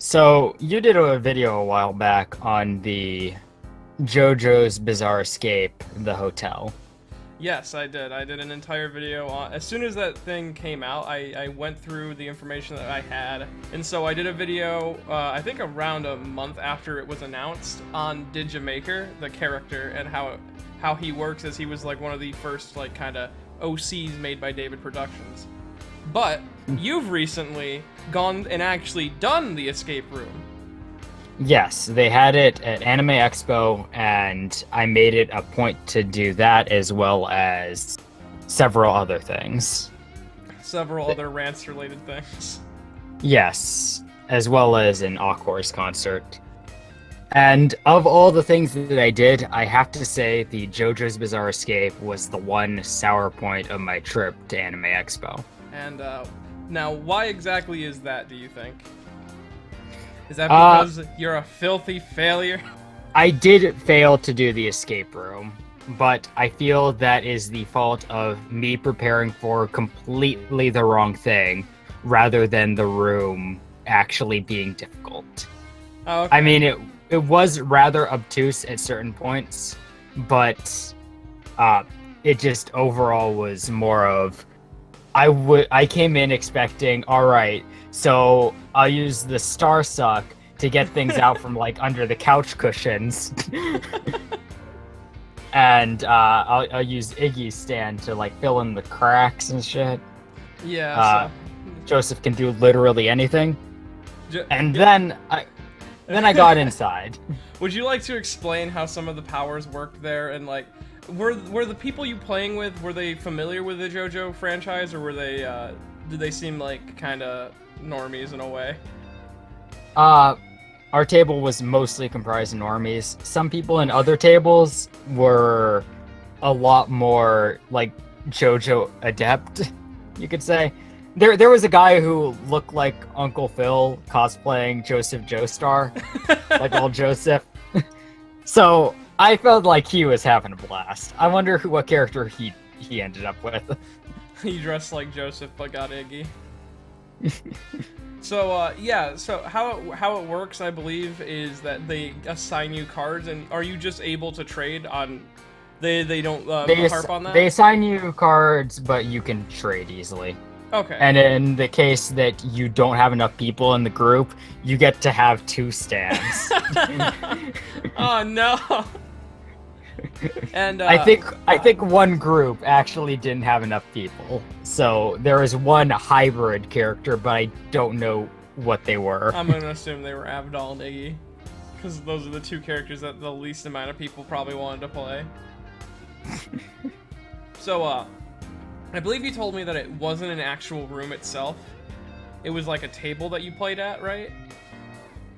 So you did a video a while back on the JoJo's Bizarre Escape, the hotel. Yes, I did. I did an entire video on. As soon as that thing came out, I went through the information that I had, and so I did a video. I think around a month after it was announced on Maker, the character, and how he works, as he was like one of the first like kind of OCs made by David Productions. But you've recently gone and actually done the escape room. Yes, they had it at Anime Expo, and I made it a point to do that as well as several other things. Several other rants-related things. Yes, as well as an Awkwars concert. And of all the things that I did, I have to say the JoJo's Bizarre Escape was the one sour point of my trip to Anime Expo. And now, why exactly is that, do you think? Is that because you're a filthy failure? I did fail to do the escape room, but I feel that is the fault of me preparing for completely the wrong thing rather than the room actually being difficult. Oh, okay. I mean, it was rather obtuse at certain points, but it just overall was more of I came in expecting, all right, so I'll use the star suck to get things out from like under the couch cushions, and I'll use Iggy's stand to like fill in the cracks and shit. Yeah. Joseph can do literally anything, and then I got inside. Would you like to explain how some of the powers worked there, and like, were the people you playing with, were they familiar with the JoJo franchise, or were they did they seem like kind of normies in a way? Our table was mostly comprised of normies. Some people in other tables were a lot more like JoJo adept, you could say. There was a guy who looked like Uncle Phil cosplaying Joseph Joestar, like old Joseph. So I felt like he was having a blast. I wonder what character he ended up with. He dressed like Joseph but got Iggy. So yeah, so how it works, I believe, is that they assign you cards, and are you just able to trade on? They don't harp on that? They assign you cards, but you can trade easily. Okay. And in the case that you don't have enough people in the group, you get to have 2 stands. Oh no. And I think one group actually didn't have enough people. So there was one hybrid character, but I don't know what they were. I'm gonna assume they were Abdal and Iggy, because those are the 2 characters that the least amount of people probably wanted to play. So I believe you told me that it wasn't an actual room itself. It was like a table that you played at, right?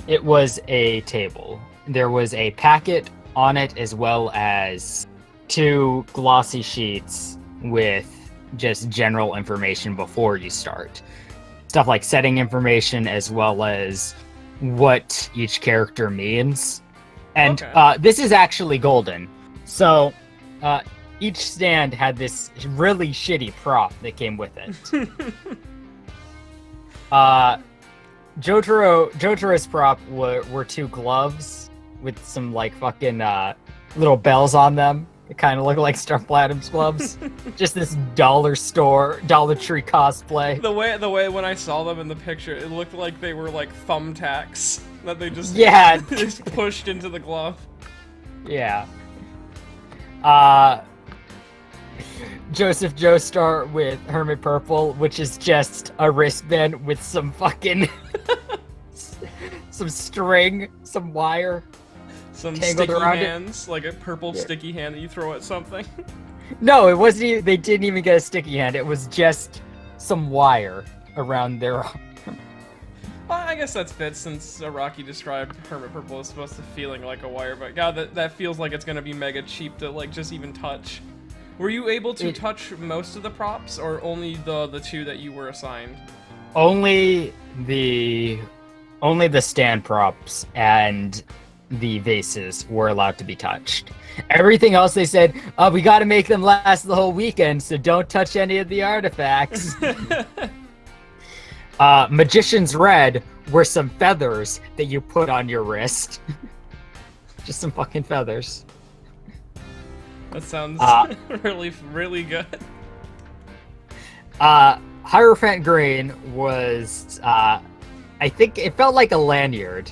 It was a table. There was a packet on it, as well as 2 glossy sheets with just general information before you start. Stuff like setting information, as well as what each character means. And okay. This is actually golden. So each stand had this really shitty prop that came with it. Jotaro's prop were 2 gloves with some like fucking little bells on them. It kind of looked like Star Platinum's gloves. Just this Dollar Tree cosplay. The way when I saw them in the picture, it looked like they were like thumbtacks that they just just pushed into the glove. Yeah. Joseph Joestar with Hermit Purple, which is just a wristband with some fucking some string, some wire, some tangled sticky around hands, like a purple sticky hand that you throw at something. No, it wasn't even, they didn't even get a sticky hand. It was just some wire around their arm. Well, I guess that fits, since Rocky described Hermit Purple as supposed to feeling like a wire, but god, that feels like it's gonna be mega cheap to like just even touch. Were you able to touch most of the props, or only the 2 that you were assigned? Only the stand props and the vases were allowed to be touched. Everything else they said, we got to make them last the whole weekend, so don't touch any of the artifacts. Magician's red were some feathers that you put on your wrist. Just some fucking feathers. That sounds really, really good. Hierophant green was, I think it felt like a lanyard.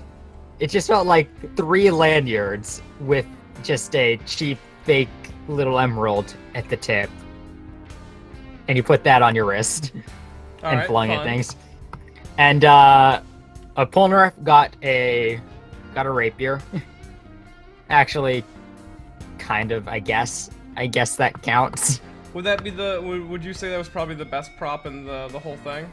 It just felt like 3 lanyards with just a cheap, fake little emerald at the tip. And you put that on your wrist and flung at things. And Polnareff got a rapier. Actually, kind of, I guess. I guess that counts. Would that be would you say that was probably the best prop in the whole thing?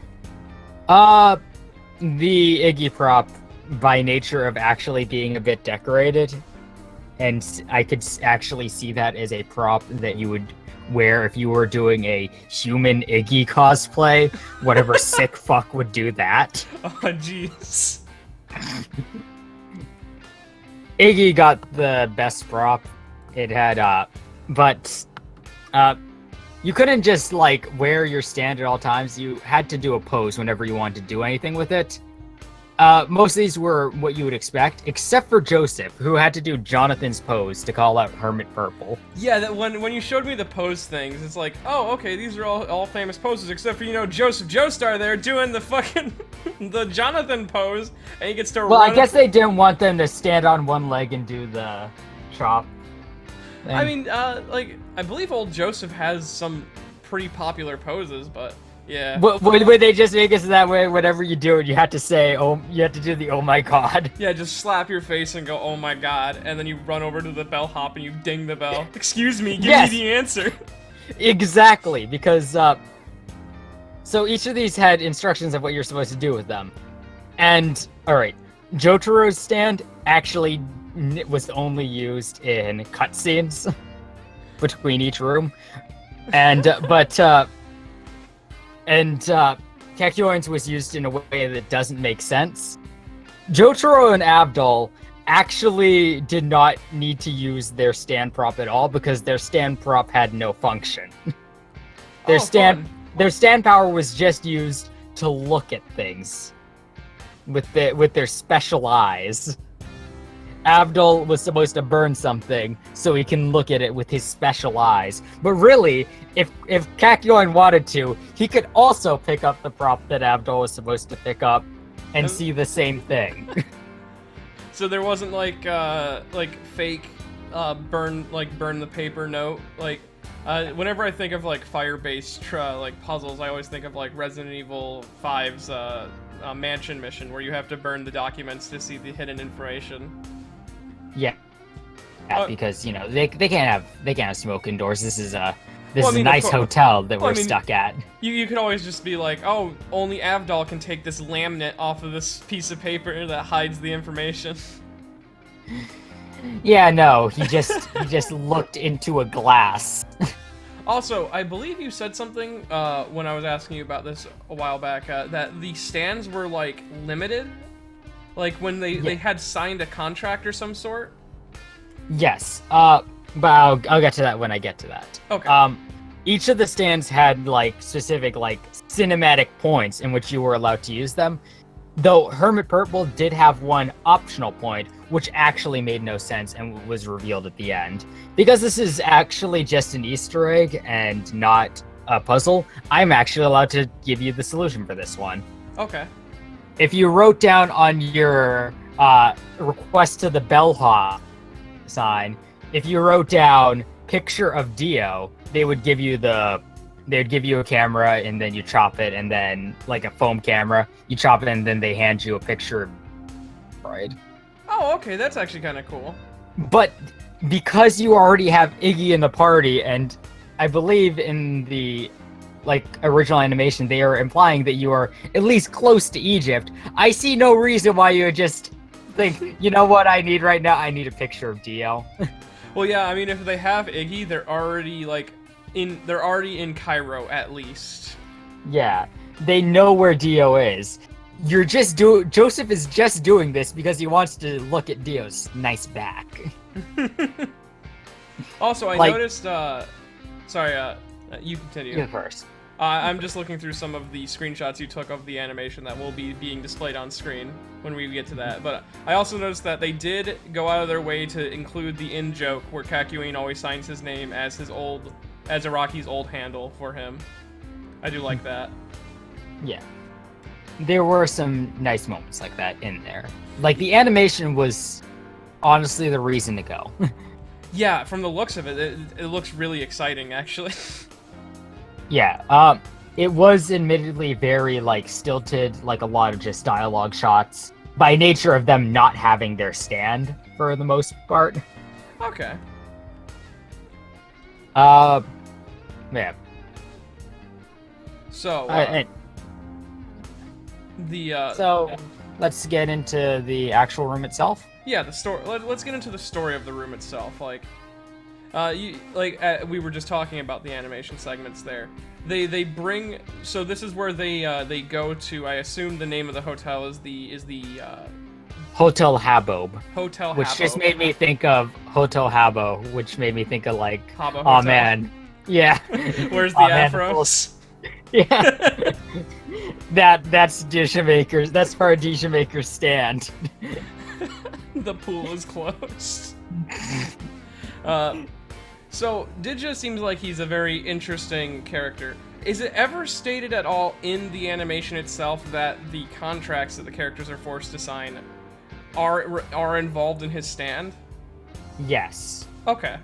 The Iggy prop, by nature of actually being a bit decorated, and I could actually see that as a prop that you would wear if you were doing a human Iggy cosplay. Whatever sick fuck would do that. Oh, jeez. Iggy got the best prop. It had, but you couldn't just, like, wear your stand at all times. You had to do a pose whenever you wanted to do anything with it. Most of these were what you would expect, except for Joseph, who had to do Jonathan's pose to call out Hermit Purple. Yeah, that when you showed me the pose things, it's like, oh, okay, these are all famous poses, except for, Joseph Joestar there doing the fucking, the Jonathan pose, and he gets to Well, run I guess they didn't want them to stand on one leg and do the chop thing. I mean, I believe old Joseph has some pretty popular poses, but yeah. But would they just make it so that way, whatever you do, you have to say, oh, you have to do the oh my god? Yeah, just slap your face and go, oh my god, and then you run over to the bellhop and you ding the bell. Excuse me, give me the answer. Exactly, because, so each of these had instructions of what you're supposed to do with them. And, alright, Jotaro's stand actually was only used in cutscenes between each room. And, Kakyoin's was used in a way that doesn't make sense. Jotaro and Abdul actually did not need to use their stand prop at all because their stand prop had no function. Their stand power was just used to look at things with their special eyes. Abdul was supposed to burn something so he can look at it with his special eyes. But really, if Kakyoin wanted to, he could also pick up the prop that Abdul was supposed to pick up and see the same thing. So there wasn't like fake burn the paper note. Whenever I think of like fire-based puzzles, I always think of like Resident Evil 5's mansion mission where you have to burn the documents to see the hidden information. Yeah, because they can't have smoke indoors. This is a nice hotel that we're stuck at. You could always just be like, oh, only Avdol can take this laminate off of this piece of paper that hides the information. Yeah, no, he just looked into a glass. Also, I believe you said something when I was asking you about this a while back that the stands were like limited. Like when they had signed a contract or some sort? Yes. But I'll get to that when I get to that. Okay. Each of the stands had like specific like cinematic points in which you were allowed to use them. Though Hermit Purple did have one optional point, which actually made no sense and was revealed at the end. Because this is actually just an Easter egg and not a puzzle, I'm actually allowed to give you the solution for this one. Okay. If you wrote down on your request to the bellhop sign, if you wrote down picture of Dio, they'd give you a camera and then you chop it, and then like a foam camera, you chop it and then they hand you a picture of Right. Oh, okay, that's actually kind of cool. But because you already have Iggy in the party, and I believe in the original animation, they are implying that you are at least close to Egypt. I see no reason why you would just think, you know what I need right now? I need a picture of DL. Well, yeah, I mean, if they have Iggy, they're already in Cairo at least. Yeah, they know where Dio is. Joseph is just doing this because he wants to look at Dio's nice back. Also, I noticed. Sorry, you continue. You first. I'm just looking through some of the screenshots you took of the animation that will be being displayed on screen when we get to that. But I also noticed that they did go out of their way to include the in-joke where Kakyoin always signs his name as Araki's old handle for him. I do like that. Yeah. There were some nice moments like that in there. Like, the animation was honestly the reason to go. Yeah, from the looks of it, it looks really exciting, actually. Yeah, it was admittedly very, like, stilted, like a lot of just dialogue shots, by nature of them not having their stand, for the most part. Okay. Yeah. So, so, let's get into the actual room itself. Yeah, the story. Let's get into the story of the room itself. Like, we were just talking about the animation segments there. They bring. So this is where they go to. I assume the name of the hotel is the Hotel Habob. Hotel Habbo. Which just made me think of Hotel Habbo, which made me think of like, Habbo oh Hotel. Man, yeah. Where's the afros? Yeah. that's Dishamaker's. That's part of Dishamaker's stand. The pool is closed. So Dija seems like he's a very interesting character. Is it ever stated at all in the animation itself that the contracts that the characters are forced to sign are involved in his stand? Yes. Okay.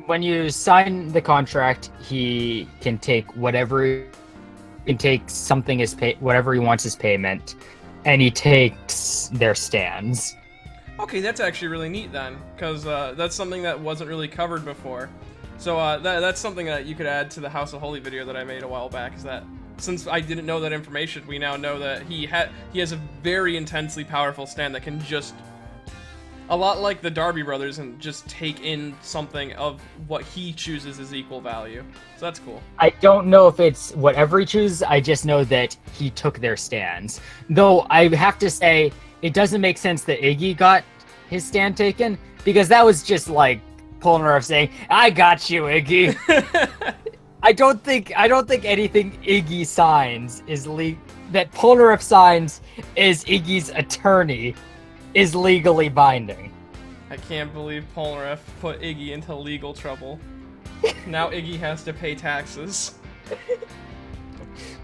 When you sign the contract, he can take whatever. He can take something as whatever he wants as payment, and he takes their stands. Okay, that's actually really neat then, because that's something that wasn't really covered before. So that's something that you could add to the House of Holy video that I made a while back, is that since I didn't know that information, we now know that he has a very intensely powerful stand that can just, a lot like the Darby brothers, and just take in something of what he chooses as equal value. So that's cool. I don't know if it's whatever he chooses, I just know that he took their stands. Though I have to say, it doesn't make sense that Iggy got his stand taken, because that was just like Polnareff saying, "I got you, Iggy." I don't think anything Iggy signs is that Polnareff signs is Iggy's attorney is legally binding. I can't believe Polnareff put Iggy into legal trouble. Now Iggy has to pay taxes.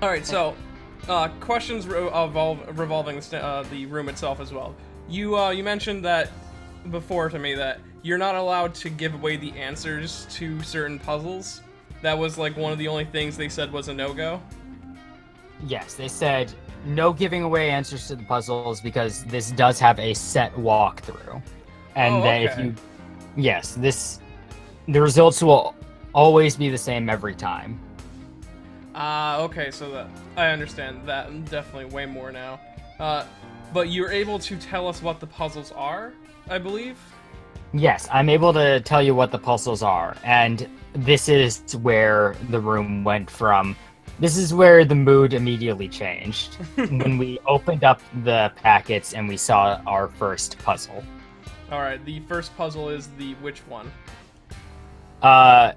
All right, so questions revolving the room itself as well. You mentioned that before to me that you're not allowed to give away the answers to certain puzzles. That was like one of the only things they said was a no-go. Yes, they said no giving away answers to the puzzles because this does have a set walkthrough, and that if you, yes, the results will always be the same every time. Okay, so that I understand that definitely way more now. But you're able to tell us what the puzzles are, I believe? Yes, I'm able to tell you what the puzzles are, and this is where the room went from. This is where the mood immediately changed when we opened up the packets and we saw our first puzzle. All right, the first puzzle is which one? I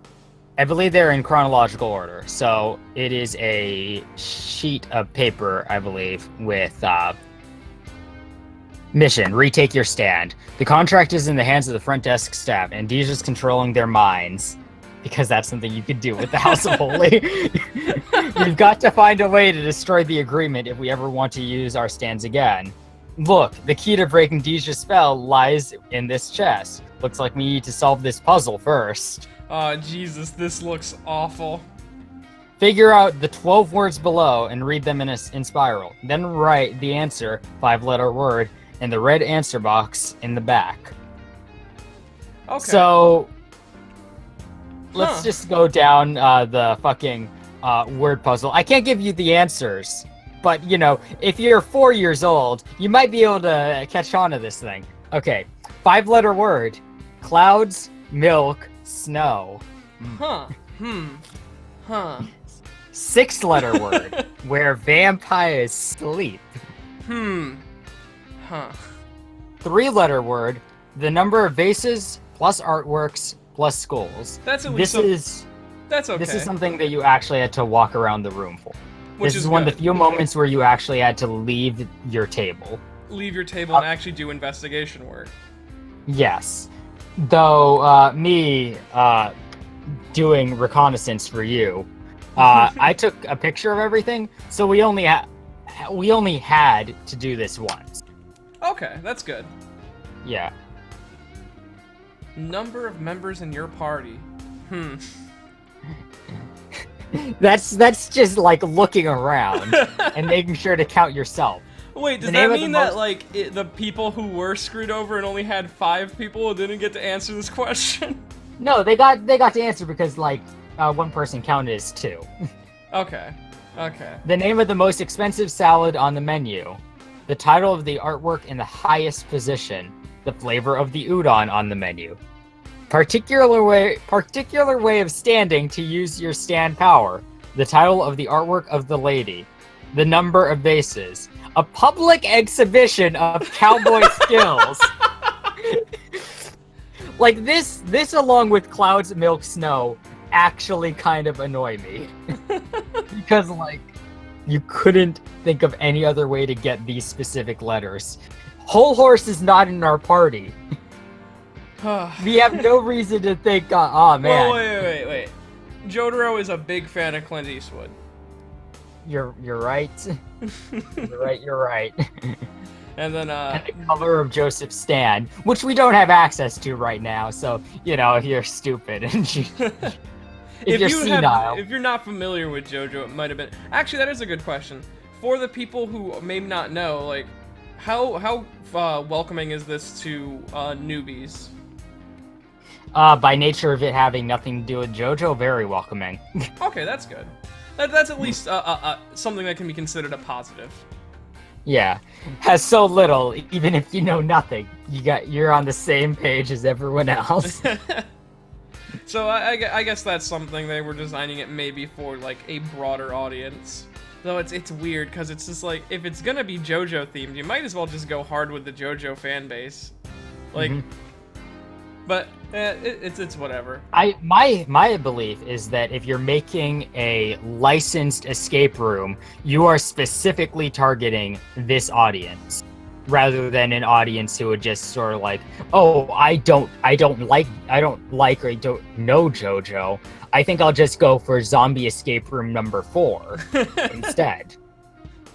believe they're in chronological order. So it is a sheet of paper, I believe, with mission: retake your stand. The contract is in the hands of the front desk staff, and Deja's controlling their minds, because that's something you could do with the House of Holy. You've got to find a way to destroy the agreement if we ever want to use our stands again. Look, the key to breaking Deja's spell lies in this chest. Looks like we need to solve this puzzle first. Jesus, this looks awful. Figure out the 12 words below and read them in spiral. Then write the answer, 5-letter word, in the red answer box in the back. Okay. So let's just go down the fucking word puzzle. I can't give you the answers, but you know, if you're 4 years old, you might be able to catch on to this thing. Okay, 5-letter word: clouds, milk, snow. 6-letter word: where vampires sleep. 3-letter word: the number of vases plus artworks plus skulls. That's at least That's okay. This is something that you actually had to walk around the room for. Which This is one of the few moments where you actually had to leave your table. Leave your table and actually do investigation work. Yes. Though, me, doing reconnaissance for you, I took a picture of everything, so we only had to do this once. Okay, that's good. Yeah. Number of members in your party. That's just like looking around and making sure to count yourself. Wait, does that mean that like the people who were screwed over and only had 5 people didn't get to answer this question? No, they got to answer because like one person counted as 2. Okay. The name of the most expensive salad on the menu, the title of the artwork in the highest position, the flavor of the udon on the menu, particular way of standing to use your stand power, the title of the artwork of the lady, the number of vases, a public exhibition of cowboy skills. Like this along with clouds, milk, snow actually kind of annoy me. Because like you couldn't think of any other way to get these specific letters. Whole horse is not in our party. We have no reason to think, oh man. Whoa, wait. JoJo is a big fan of Clint Eastwood. You're right. You're right. And then and the color of Joseph's stand, which we don't have access to right now, so if you're stupid and if you're senile. If you're not familiar with JoJo, it might have been. Actually, that is a good question. For the people who may not know, like, how welcoming is this to newbies? By nature of it having nothing to do with JoJo, very welcoming. Okay, that's good. That's at least something that can be considered a positive. Yeah, has so little. Even if you know nothing, you're on the same page as everyone else. So I guess that's something they were designing it maybe for like a broader audience. Though it's weird because it's just like if it's gonna be JoJo themed, you might as well just go hard with the JoJo fan base. Like, but it's whatever. My belief is that if you're making a licensed escape room, you are specifically targeting this audience, rather than an audience who would just sort of like, oh, I don't like or I don't know JoJo. I think I'll just go for Zombie Escape Room number 4 instead.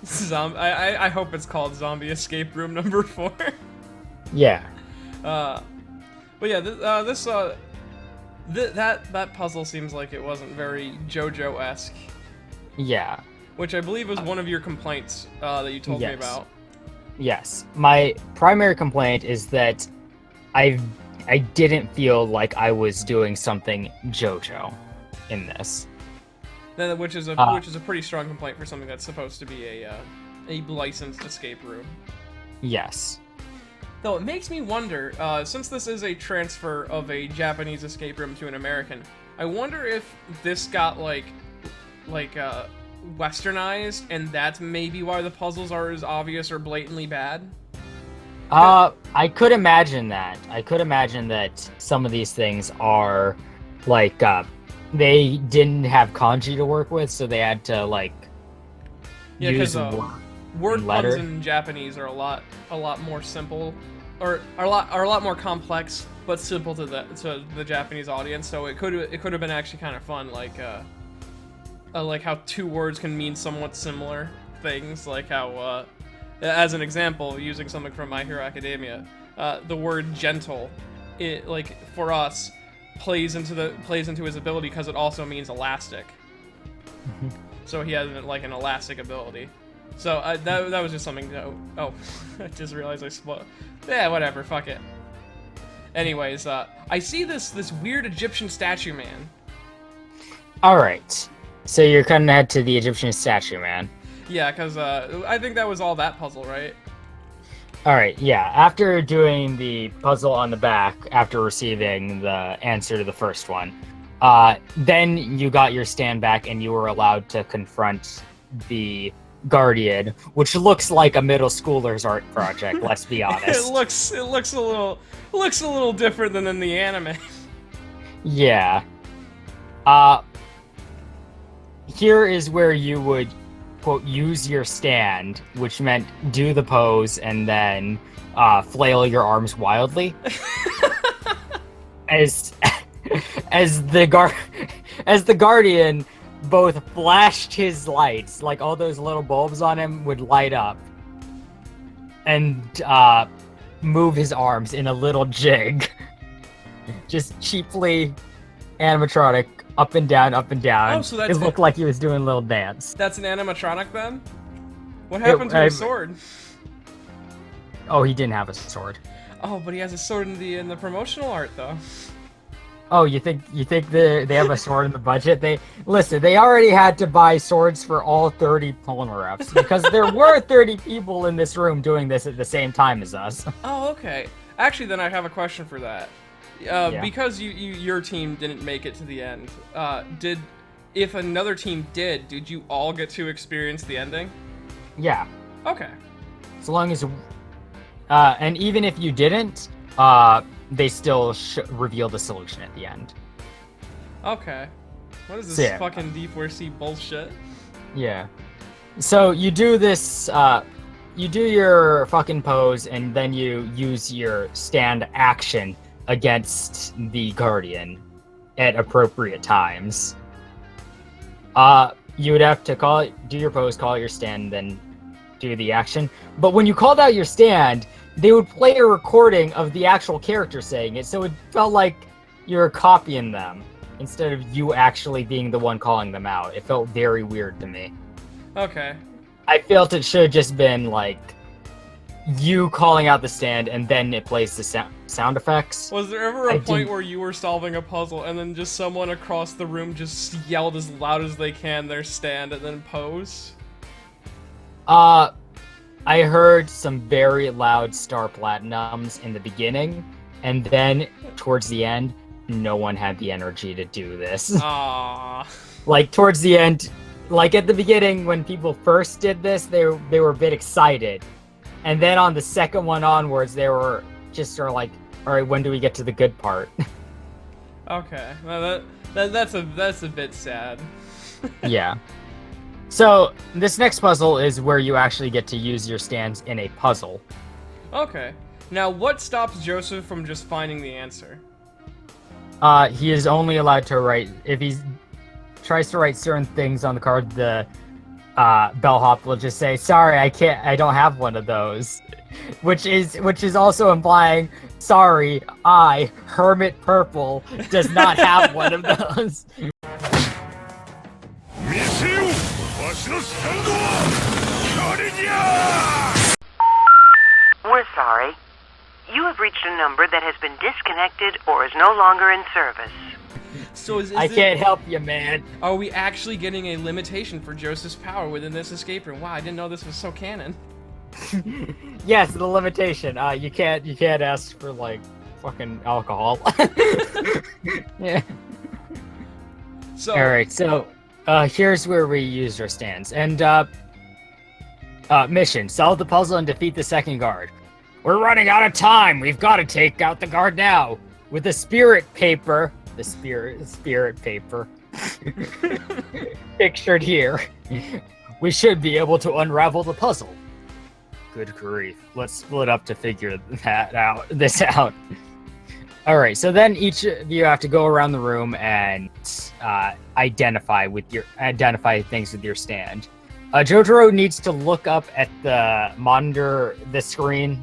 I hope it's called Zombie Escape Room number 4. Yeah. But yeah, that puzzle seems like it wasn't very JoJo-esque. Yeah. Which I believe was one of your complaints that you told me about. Yes. My primary complaint is that I didn't feel like I was doing something JoJo in this. Which is a pretty strong complaint for something that's supposed to be a licensed escape room. Yes. Though it makes me wonder, since this is a transfer of a Japanese escape room to an American, I wonder if this got like westernized, and that's maybe why the puzzles are as obvious or blatantly bad. I could imagine that. I could imagine that some of these things are like they didn't have kanji to work with, so they had to like use word puns in Japanese are a lot more simple, or are a lot more complex, but simple to the Japanese audience. So it could have been actually kind of fun, like how 2 words can mean somewhat similar things, like how as an example, using something from My Hero Academia, the word gentle, it like for us plays into his ability because it also means elastic. So he has like an elastic ability. So that was just something to... Oh, I just realized I spoiled. Yeah, whatever, fuck it. Anyways, I see this weird Egyptian statue man. Alright, so you're cutting ahead to the Egyptian statue man. Yeah, because I think that was all that puzzle, right? Alright, yeah. After doing the puzzle on the back, after receiving the answer to the first one, then you got your stand back and you were allowed to confront the Guardian, which looks like a middle schooler's art project, let's be honest. It looks a little different than in the anime. Yeah. here is where you would, quote, use your stand, which meant do the pose and then flail your arms wildly. as as the guardian both flashed his lights, like all those little bulbs on him would light up, and move his arms in a little jig, just cheaply animatronic, up and down, up and down. Oh, so that's it looked like he was doing a little dance. That's an animatronic then? What happened to his sword? Oh, he didn't have a sword. Oh, but he has a sword in the promotional art though. Oh, you think they have a sword in the budget? They already had to buy swords for all 30 polymer reps because there were 30 people in this room doing this at the same time as us. Oh, okay. Actually, then I have a question for that. Yeah. Because your team didn't make it to the end, if another team did you all get to experience the ending? Yeah. Okay. As long as, and even if you didn't, they still reveal the solution at the end. Okay. What is this Yeah. fucking D4C bullshit? Yeah. So you do this, you do your fucking pose, and then you use your stand action against the Guardian at appropriate times. You would have to do your pose, call out your stand, then do the action. But when you called out your stand, they would play a recording of the actual character saying it, so it felt like you were copying them instead of you actually being the one calling them out. It felt very weird to me. Okay. I felt it should have just been like you calling out the stand and then it plays the sound effects. Was there ever a point where you were solving a puzzle and then just someone across the room just yelled as loud as they can their stand and then pose? I heard some very loud Star Platinums in the beginning, and then towards the end, no one had the energy to do this. Ah. Like towards the end, like at the beginning when people first did this, they were a bit excited, and then on the second one onwards, they were just sort of like, all right, when do we get to the good part? Okay, well, that's a bit sad. Yeah. So this next puzzle is where you actually get to use your stands in a puzzle. Okay. Now, what stops Joseph from just finding the answer? He is only allowed to write, if he tries to write certain things on the card, the bellhop will just say, sorry, I don't have one of those. Which is also implying, sorry, Hermit Purple, does not have one of those. We're sorry. You have reached a number that has been disconnected or is no longer in service. So I can't help you, man. Are we actually getting a limitation for Joseph's power within this escape room? Wow, I didn't know this was so canon. Yes, the limitation. You can't ask for like fucking alcohol. Yeah. So all right, so here's where we use our stands. And mission: solve the puzzle and defeat the second guard. We're running out of time. We've got to take out the guard now with the spirit paper. The spirit paper pictured here. We should be able to unravel the puzzle. Good grief. Let's split up to figure this out. All right, so then each of you have to go around the room and identify things with your stand. JoJo needs to look up at the monitor, the screen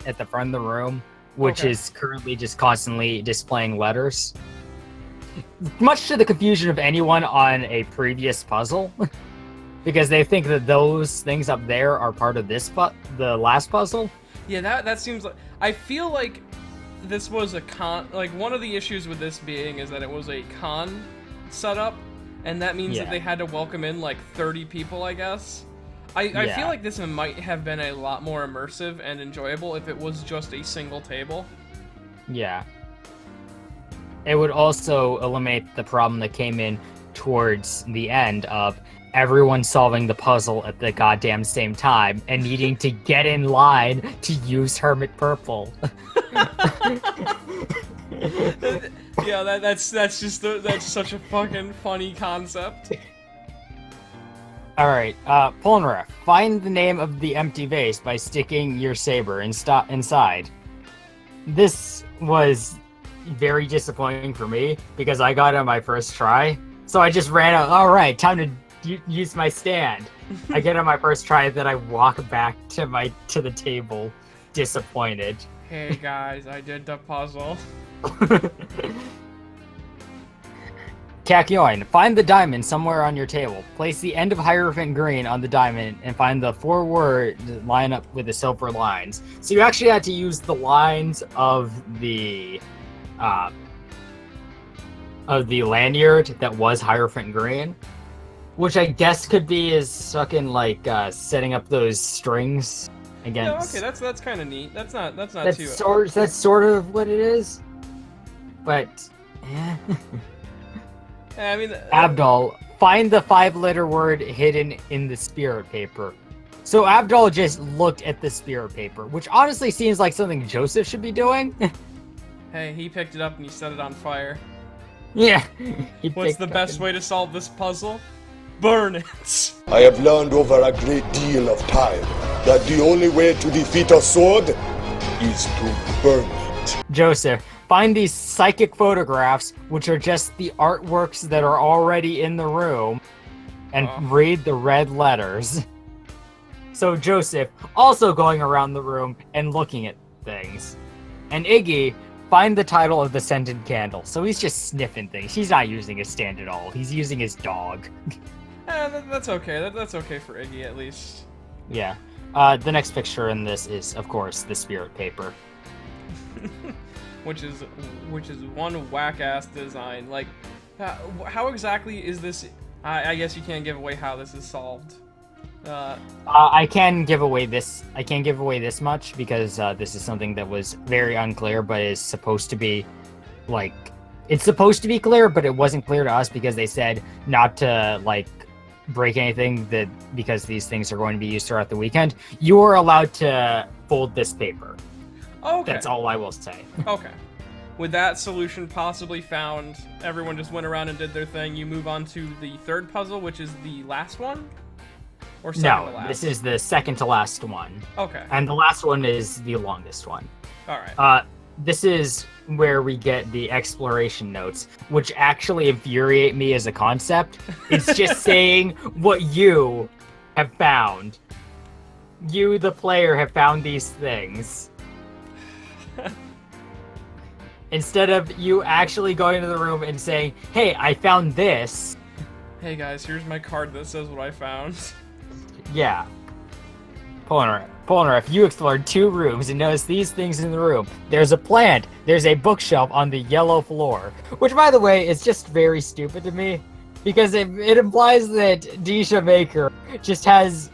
at the front of the room, which is currently just constantly displaying letters. Much to the confusion of anyone on a previous puzzle, because they think that those things up there are part of the last puzzle. Yeah, that seems like... I feel like this was a con... Like, one of the issues with this being is that it was a con setup, and that means that they had to welcome in, like, 30 people, I guess. I feel like this might have been a lot more immersive and enjoyable if it was just a single table. Yeah. It would also eliminate the problem that came in towards the end of everyone solving the puzzle at the goddamn same time and needing to get in line to use Hermit Purple. Yeah, that's such a fucking funny concept. All right, Polnareff, find the name of the empty vase by sticking your saber inside. This was very disappointing for me because I got it on my first try. So I just ran out. All right, time to use my stand. I get on my first try, then I walk back to the table, disappointed. Hey guys, I did the puzzle. Kakyoin, find the diamond somewhere on your table. Place the end of Hierophant Green on the diamond and find the 4 words line up with the silver lines. So you actually had to use the lines of the lanyard that was Hierophant Green, which I guess could be as fucking like setting up those strings against. Yeah, okay, that's kind of neat. That's not too. That's sort of what it is, but yeah. I mean, Abdul, find the 5-letter word hidden in the spirit paper. So Abdul just looked at the spirit paper, which honestly seems like something Joseph should be doing. hey, he picked it up and he set it on fire. Yeah. What's the best way to solve this puzzle? Burn it! I have learned over a great deal of time that the only way to defeat a sword is to burn it. Joseph, find these psychic photographs, which are just the artworks that are already in the room, and read the red letters. So Joseph, also going around the room and looking at things. And Iggy, find the title of the scented candle. So he's just sniffing things. He's not using his stand at all. He's using his dog. That's okay. That's okay for Iggy, at least. Yeah. The next picture in this is, of course, the spirit paper. which is one whack-ass design. Like, how exactly is this... I guess you can't give away how this is solved. I can give away this. I can't give away this much because this is something that was very unclear, but is supposed to be, like, it's supposed to be clear, but it wasn't clear to us because they said not to like break anything because these things are going to be used throughout the weekend. You are allowed to fold this paper. Okay. That's all I will say. Okay. With that solution possibly found, everyone just went around and did their thing. You move on to the third puzzle, which is the last one? Or second to last? This is the second to last one. Okay. And the last one is the longest one. All right. This is where we get the exploration notes, which actually infuriate me as a concept. It's just saying what you have found. You, the player, have found these things. Instead of you actually going to the room and saying, hey, I found this. Hey guys, here's my card that says what I found. Yeah. Polnareff, you explored 2 rooms and noticed these things in the room. There's a plant. There's a bookshelf on the yellow floor. Which, by the way, is just very stupid to me. Because it implies that Disha Maker just has,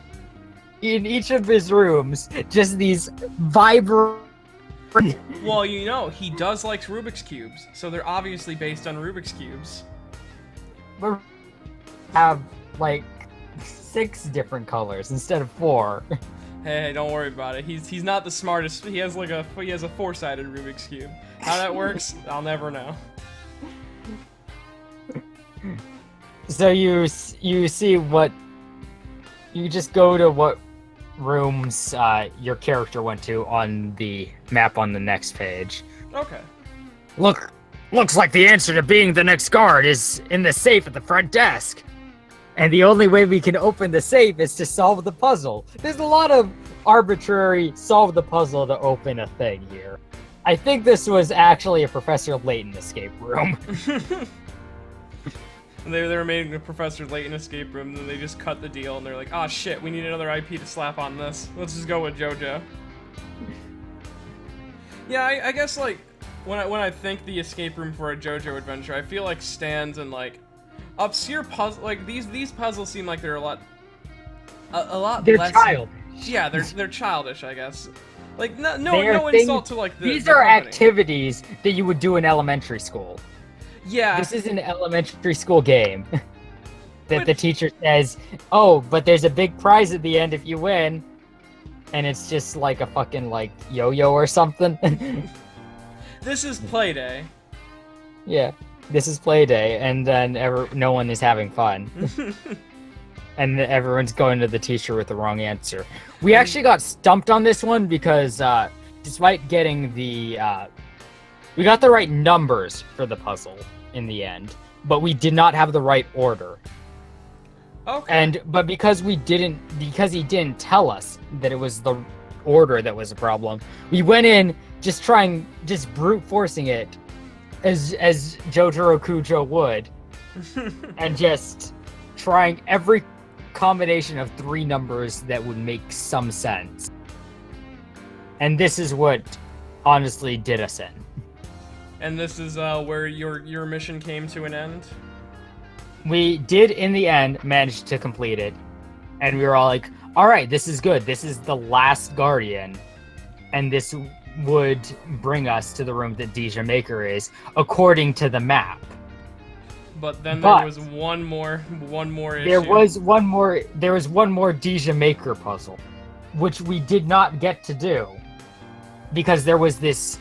in each of his rooms, just these vibrant... Well, you know, he does like Rubik's Cubes. So they're obviously based on Rubik's Cubes. But have, like, 6 different colors instead of 4. Hey, don't worry about it. He's not the smartest. He has a 4-sided Rubik's Cube. How that works, I'll never know. So you see what... You just go to what rooms your character went to on the map on the next page. Okay. Looks like the answer to being the next guard is in the safe at the front desk. And the only way we can open the safe is to solve the puzzle. There's a lot of arbitrary solve the puzzle to open a thing here. I think this was actually a Professor Layton escape room. They were making a Professor Layton escape room, and then they just cut the deal, and they're like, oh shit, we need another IP to slap on this. Let's just go with JoJo. Yeah, I guess, like, when I think the escape room for a JoJo adventure, I feel like stands and, like, obscure puzzle, like, these puzzles seem like they're a lot They're less... childish. Yeah, they're childish, I guess. Like, no Things, insult to, like, these the are company. activities that you would do in elementary school. Yeah. This is an elementary school game. That the teacher says, oh, but there's a big prize at the end if you win. And it's just like a fucking, like, yo-yo or something. This is Playday. Yeah, this is Playday, and then no one is having fun. and everyone's going to the teacher with the wrong answer. We actually got stumped on this one because despite getting we got the right numbers for the puzzle in the end, but we did not have the right order. Okay. But because he didn't tell us that it was the order that was a problem, we went in just brute forcing it as JoJo Kujo would, and just trying every combination of 3 numbers that would make some sense. And this is what honestly did us in. And this is where your mission came to an end? We did, in the end, manage to complete it. And we were all like, all right, this is good. This is the last Guardian. And this would bring us to the room that Deja Maker is, according to the map. But then there was one more issue. There was one more Deja Maker puzzle, which we did not get to do. Because there was this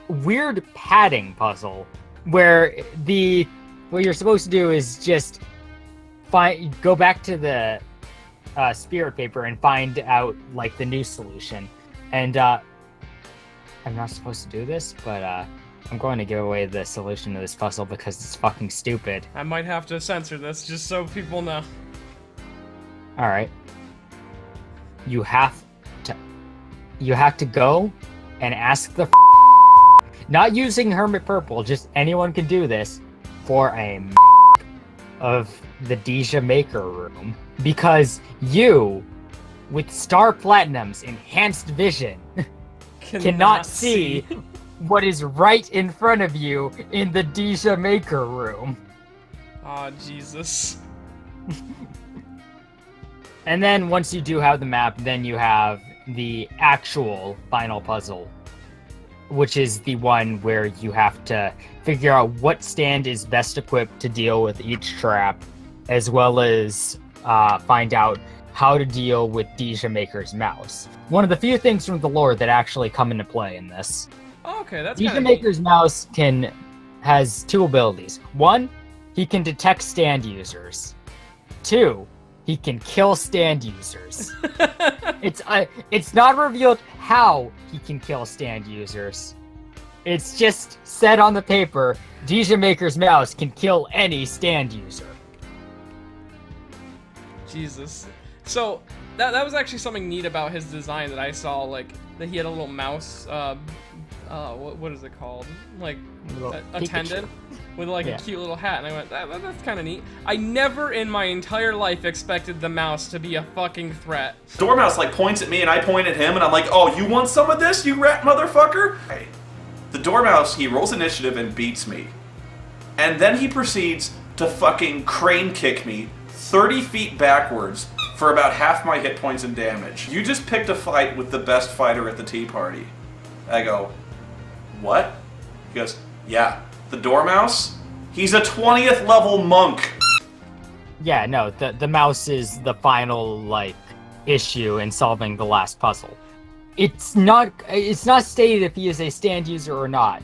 weird padding puzzle where what you're supposed to do is just go back to the spirit paper and find out like the new solution. And I'm not supposed to do this, but I'm going to give away the solution to this puzzle because it's fucking stupid. I might have to censor this just so people know. All right. You have to go and ask the not using Hermit Purple, just anyone can do this, for a of the Deja Maker room, because you, with Star Platinum's enhanced vision, cannot see what is right in front of you in the Deja Maker room. Oh, Jesus. And then once you do have the map, then you have the actual final puzzle, which is the one where you have to figure out what stand is best equipped to deal with each trap, as well as find out how to deal with Deja Maker's mouse. One of the few things from the lore that actually come into play in this. Oh, okay, that's Deja kinda Maker's mouse has 2 abilities. 1, he can detect stand users. 2, he can kill stand users. It's not revealed how he can kill stand users. It's just said on the paper, Deja Maker's mouse can kill any stand user. Jesus. So that was actually something neat about his design that I saw, like that he had a little mouse. What is it called? Like attendant with like a cute little hat, and I went, that's kind of neat. I never in my entire life expected the mouse to be a fucking threat. Dormouse like points at me and I point at him and I'm like, oh, you want some of this, you rat motherfucker? The Dormouse, he rolls initiative and beats me. And then he proceeds to fucking crane kick me 30 feet backwards for about half my hit points and damage. You just picked a fight with the best fighter at the tea party. I go, what? He goes, yeah, the Dormouse? He's a 20th level monk. Yeah, no, the mouse is the final, like, issue in solving the last puzzle. It's not stated if he is a stand user or not.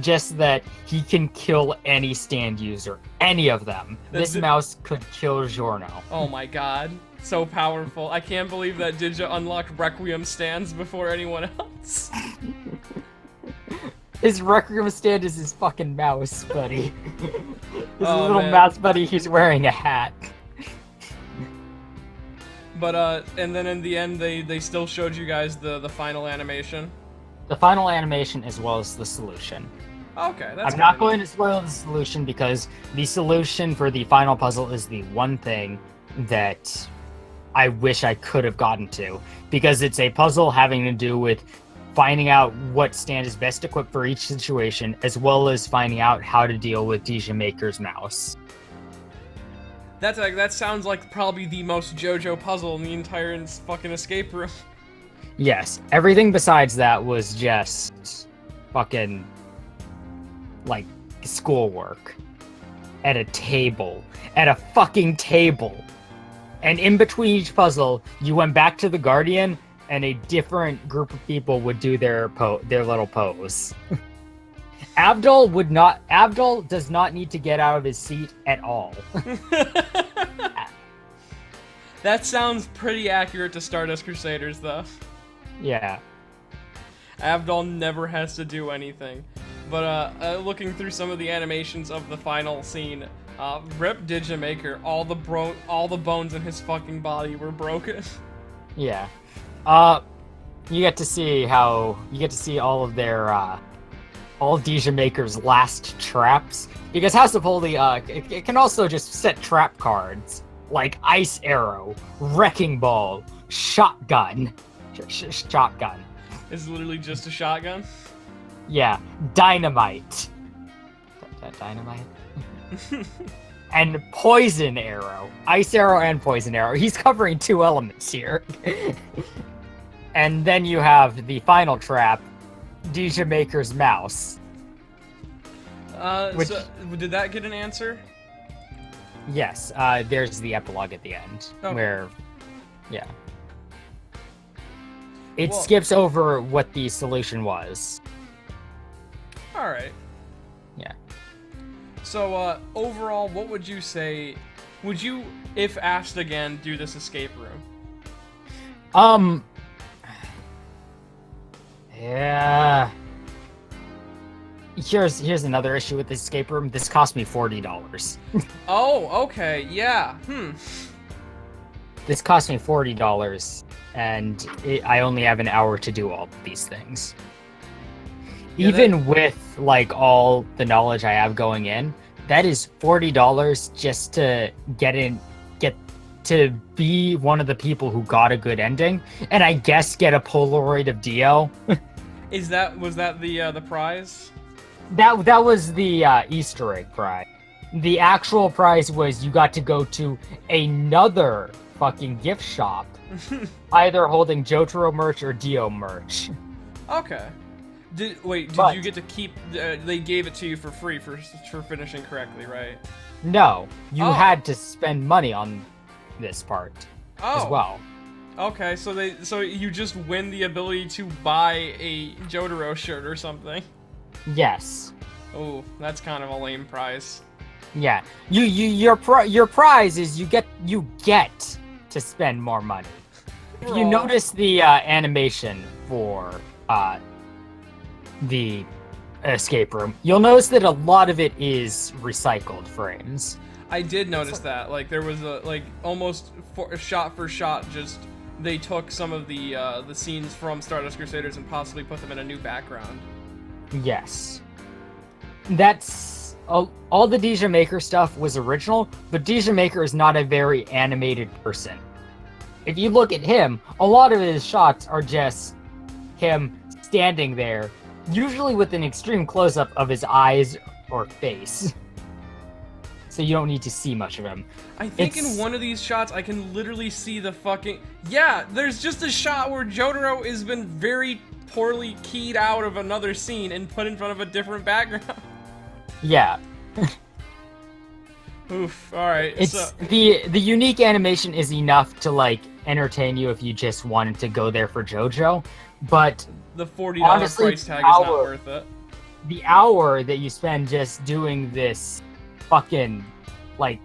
Just that he can kill any stand user. Any of them. This mouse could kill Giorno. Oh my god. So powerful. I can't believe that Didja unlocked Requiem stands before anyone else. His Requiem stand is his fucking mouse, buddy. His little man. mouse buddy, he's wearing a hat. But, and then in the end, they still showed you guys the final animation? The final animation as well as the solution. Okay, that's I'm not going to spoil the solution because the solution for the final puzzle is the one thing that I wish I could have gotten to. Because it's a puzzle having to do with finding out what stand is best equipped for each situation, as well as finding out how to deal with Deja Maker's mouse. That sounds like probably the most JoJo puzzle in the entire fucking escape room. Yes, everything besides that was just fucking, like, schoolwork. At a table. At a fucking table. And in between each puzzle, you went back to the Guardian, and a different group of people would do their little pose. Abdul does not need to get out of his seat at all. That sounds pretty accurate to Stardust Crusaders, though. Yeah. Abdul never has to do anything. But looking through some of the animations of the final scene, Rip Digimaker, all the bones in his fucking body were broken. Yeah. You get to see all of their all Digimaker's last traps, because House of Holy it can also just set trap cards like Ice Arrow, Wrecking Ball, Shotgun. Shotgun. It's literally just a shotgun. Yeah, Dynamite. Dynamite? And Poison Arrow. Ice Arrow and Poison Arrow. He's covering 2 elements here. And then you have the final trap, Digimaker's Mouse. So, did that get an answer? Yes, there's the epilogue at the end, where, yeah. It skips over what the solution was. Alright. Yeah. So, overall, what would you say, would you, if asked again, do this escape room? Yeah. Here's another issue with this escape room. This cost me $40. Oh, okay, yeah, This cost me $40, and I only have an hour to do all of these things. Yeah, Even with, like, all the knowledge I have going in, that is $40 just to get to be one of the people who got a good ending, and I guess get a Polaroid of Dio. Was that the prize? That was the Easter egg prize. The actual prize was you got to go to another fucking gift shop, either holding Jotaro merch or Dio merch. Okay. Did you get to keep? They gave it to you for free for finishing correctly, right? No, you had to spend money on this part as well. Okay, so you just win the ability to buy a Jotaro shirt or something. Yes. Oh, that's kind of a lame prize. Yeah. Your prize is you get to spend more money. If you notice the animation for the escape room, you'll notice that a lot of it is recycled frames. I did notice that. Like there was almost shot for shot, just they took some of the scenes from Stardust Crusaders and possibly put them in a new background. Yes. That's all the Deja Maker stuff was original, but Deja Maker is not a very animated person. If you look at him, a lot of his shots are just him standing there, usually with an extreme close-up of his eyes or face. So you don't need to see much of him. I think in one of these shots, I can literally see the fucking... Yeah, there's just a shot where Jotaro has been very poorly keyed out of another scene and put in front of a different background. Yeah. Oof, alright. It's the unique animation is enough to, like, entertain you if you just wanted to go there for JoJo, but... The $40 price tag is not worth it. The hour that you spend just doing this fucking, like,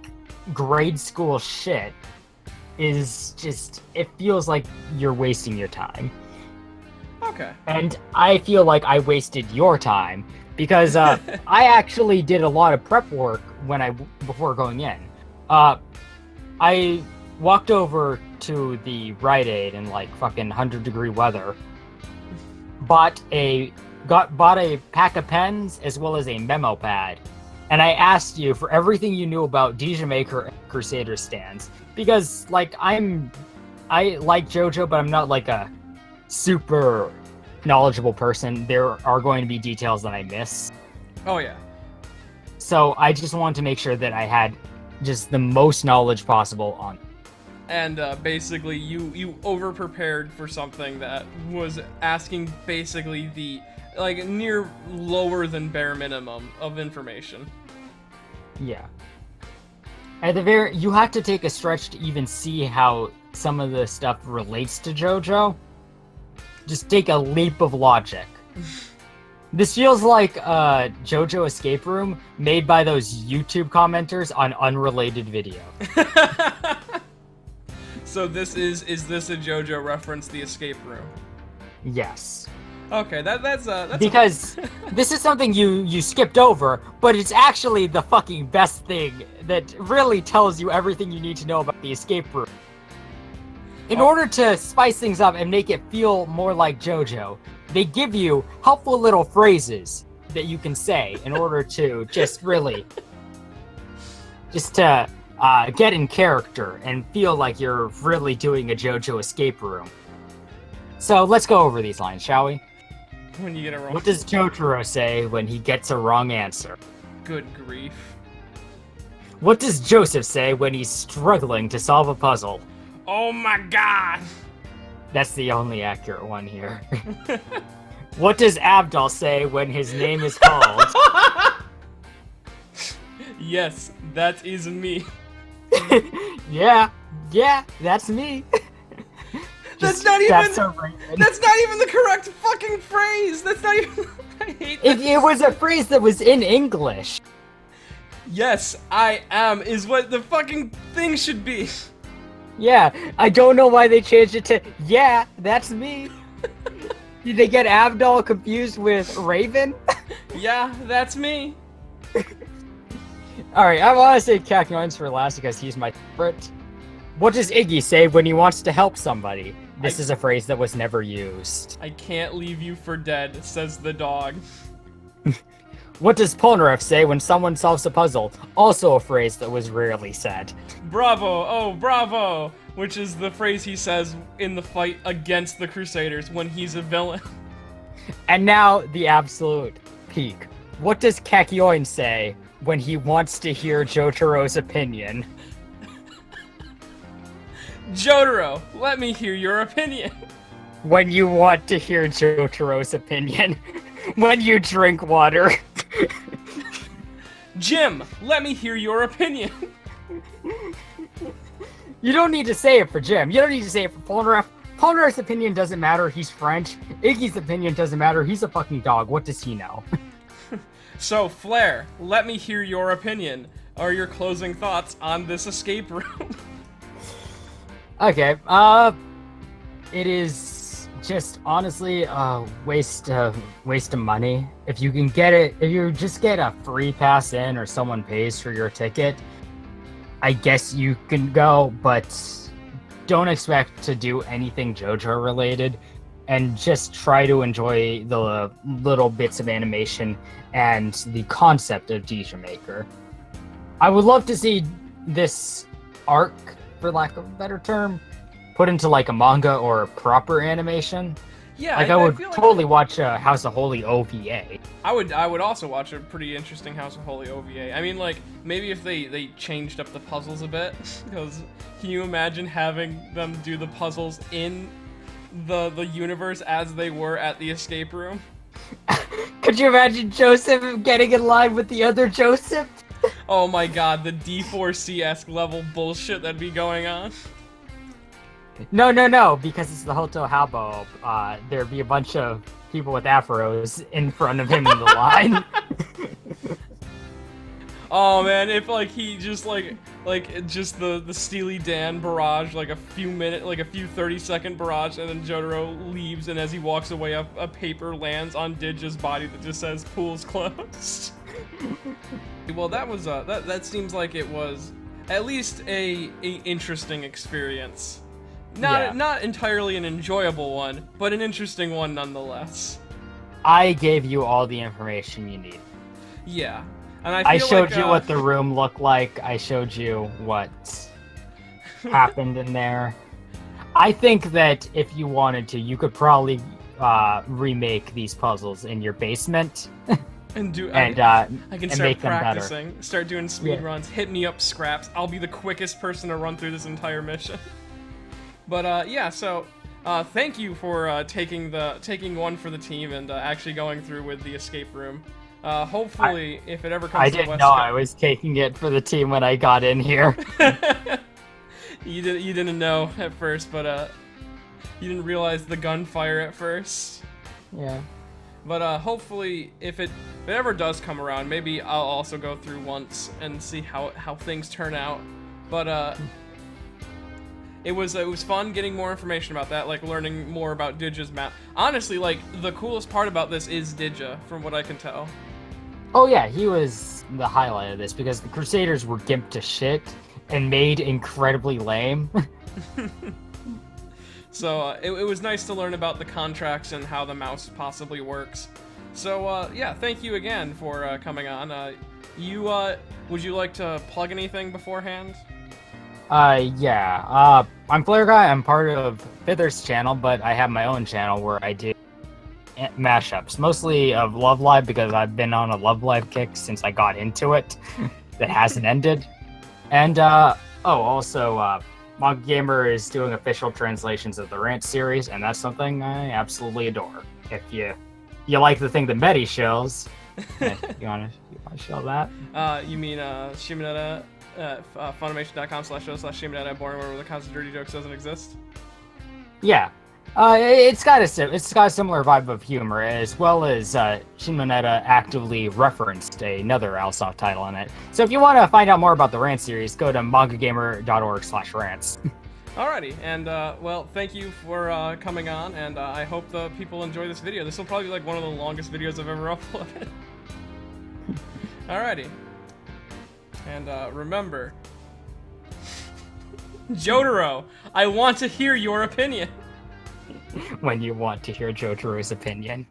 grade school shit is just... It feels like you're wasting your time. Okay. And I feel like I wasted your time, because I actually did a lot of prep work before going in. I walked over to the Rite Aid in, like, fucking 100-degree weather, bought a pack of pens as well as a memo pad, and I asked you for everything you knew about Deja Maker and Crusader stands, because, like, I like JoJo, but I'm not, like, a super knowledgeable person. There are going to be details that I miss. Oh, yeah. So I just wanted to make sure that I had just the most knowledge possible on. And basically, you over-prepared for something that was asking basically the, like, near lower than bare minimum of information. Yeah. You have to take a stretch to even see how some of the stuff relates to JoJo. Just take a leap of logic. This feels like a JoJo escape room made by those YouTube commenters on unrelated video. So this is this a JoJo reference, the escape room? Yes. Okay, that's Because this is something you skipped over, but it's actually the fucking best thing that really tells you everything you need to know about the escape room. In order to spice things up and make it feel more like JoJo, they give you helpful little phrases that you can say in order to just to get in character and feel like you're really doing a JoJo escape room. So let's go over these lines, shall we? when you get it wrong. What does Jotaro say when he gets a wrong answer? Good grief. What does Joseph say when he's struggling to solve a puzzle? Oh my god! That's the only accurate one here. What does Abdul say when his name is called? Yes, that is me. yeah, that's me. That's not even. That's That's not even the correct fucking phrase. That's not even. I hate that. It was a phrase that was in English. Yes, I am is what the fucking thing should be. Yeah, I don't know why they changed it to, yeah, that's me. Did they get Abdul confused with Raven? Yeah, that's me. Alright, I want to say Kakyoin's for last because he's my favorite. What does Iggy say when he wants to help somebody? This is a phrase that was never used. I can't leave you for dead, says the dog. What does Polnareff say when someone solves a puzzle? Also a phrase that was rarely said. Bravo, oh bravo, which is the phrase he says in the fight against the Crusaders when he's a villain. And now, the absolute peak. What does Kakyoin say when he wants to hear Jotaro's opinion? Jotaro, let me hear your opinion. When you want to hear Jotaro's opinion. When you drink water. Jim, let me hear your opinion. You don't need to say it for Jim. You don't need to say it for Polnareff. Polnareff's opinion doesn't matter. He's French. Iggy's opinion doesn't matter. He's a fucking dog. What does he know? So, Flair, let me hear your opinion. Are your closing thoughts on this escape room? Okay, it is just honestly a waste of money. If you can get it, if you just get a free pass in or someone pays for your ticket, I guess you can go, but don't expect to do anything JoJo related and just try to enjoy the little bits of animation and the concept of DJ Maker. I would love to see this arc, for lack of a better term, put into like a manga or a proper animation. Yeah, like I would feel totally watch House of Holy OVA. I would also watch a pretty interesting House of Holy OVA. I mean, like, maybe if they changed up the puzzles a bit, because can you imagine having them do the puzzles in the universe as they were at the escape room? Could you imagine Joseph getting in line with the other Joseph? Oh my god, the D4C-esque level bullshit that'd be going on. No, because it's the Hotel Habo. There'd be a bunch of people with afros in front of him in the line. Oh man, if like he just like just the Steely Dan barrage, like a few 30-second barrage, and then Jotaro leaves, and as he walks away, a paper lands on Digi's body that just says "Pool's closed." Well, that was that seems like it was at least a interesting experience. Not entirely an enjoyable one, but an interesting one nonetheless. I gave you all the information you need. Yeah, and I showed you what the room looked like. I showed you what happened in there. I think that if you wanted to, you could probably remake these puzzles in your basement. I can and start make them practicing, start doing speed Yeah. runs, hit me up, Scraps. I'll be the quickest person to run through this entire mission. But yeah, so thank you for taking one for the team and actually going through with the escape room. Hopefully, if it ever comes I to didn't West know Coast, I was taking it for the team when I got in here. you didn't know at first, but you didn't realize the gunfire at first. Yeah. But hopefully, if it ever does come around, maybe I'll also go through once and see how things turn out. But it was fun getting more information about that, like learning more about Dija's map. Honestly, like the coolest part about this is Dija, from what I can tell. Oh yeah, he was the highlight of this because the Crusaders were gimped to shit and made incredibly lame. So it was nice to learn about the contracts and how the mouse possibly works. So yeah, thank you again for coming on. Would you like to plug anything beforehand? Yeah. I'm Flair Guy. I'm part of Fither's channel, but I have my own channel where I do mashups, mostly of Love Live because I've been on a Love Live kick since I got into it that hasn't ended. And also Manga Gamer is doing official translations of the Rant series, and that's something I absolutely adore. If you like the thing that Medi shows, you wanna show that? You mean Shimonetta, Funimation.com/show/Shimonetta, born where the concept of dirty jokes doesn't exist? Yeah. It's got a similar vibe of humor, as well as Shimonetta actively referenced another Alsoft title in it. So if you want to find out more about the Rant series, go to mangagamer.org/rants. Alrighty, and well, thank you for coming on, and I hope the people enjoy this video. This will probably be like one of the longest videos I've ever uploaded. Alrighty. And remember, Jotaro, I want to hear your opinion. When you want to hear Jotaro's opinion.